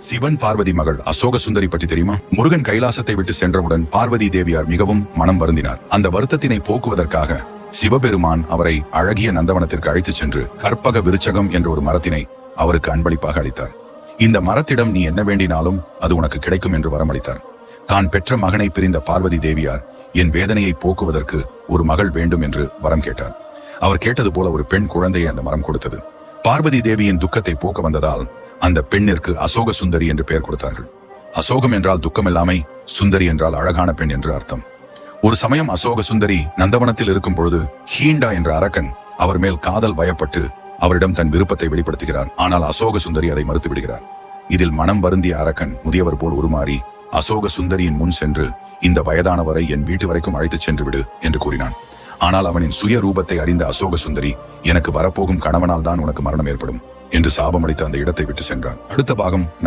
சிவன் பார்வதி மகள் அசோக சுந்தரி பற்றி தெரியுமா? முருகன் கைலாசத்தை விட்டு சென்றவுடன் பார்வதி தேவியார் மிகவும் மனம் வருந்தினார். அந்த வருத்தத்தினை போக்குவதற்காக சிவபெருமான் அவரை அழகிய நந்தவனத்திற்கு அழைத்துச் சென்று கற்பக விருச்சகம் என்ற ஒரு மரத்தினை அவருக்கு அன்பளிப்பாக அளித்தார். இந்த மரத்திடம் நீ என்ன வேண்டினாலும் அது உனக்கு கிடைக்கும் என்று வரமளித்தார். தான் பெற்ற மகனை பிரிந்த பார்வதி தேவியார் என் வேதனையை போக்குவதற்கு ஒரு மகள் வேண்டும் என்று வரம் கேட்டார். அவர் கேட்டது போல ஒரு பெண் குழந்தையை அந்த மரம் கொடுத்தது. பார்வதி தேவியின் துக்கத்தை போக்க வந்ததால் அந்த பெண்ணிற்கு அசோக சுந்தரி என்று பெயர் கொடுத்தார்கள். அசோகம் என்றால் துக்கமில்லாமை, சுந்தரி என்றால் அழகான பெண் என்று அர்த்தம். ஒரு சமயம் அசோக சுந்தரி நந்தவனத்தில் இருக்கும் பொழுது ஹீண்டா என்ற அரக்கன் அவர் மேல் காதல் வயப்பட்டு அவரிடம் தன் விருப்பத்தை வெளிப்படுத்துகிறார். ஆனால் அசோக சுந்தரி அதை மறுத்து விடுகிறார். இதில் மனம் வருந்திய அரக்கன் முதியவர் போல் உருமாறி அசோக சுந்தரியின் முன் சென்று இந்த வயதானவரை என் வீட்டு வரைக்கும் அழைத்துச் சென்று விடு என்று கூறினான். ஆனால் அவனின் சுய ரூபத்தை அறிந்த அசோக சுந்தரி எனக்கு வரப்போகும் கணவனால் தான் உனக்கு மரணம் ஏற்படும் என்று சாபமளித்து அந்த இடத்தை விட்டு சென்றான். அடுத்த பாகம்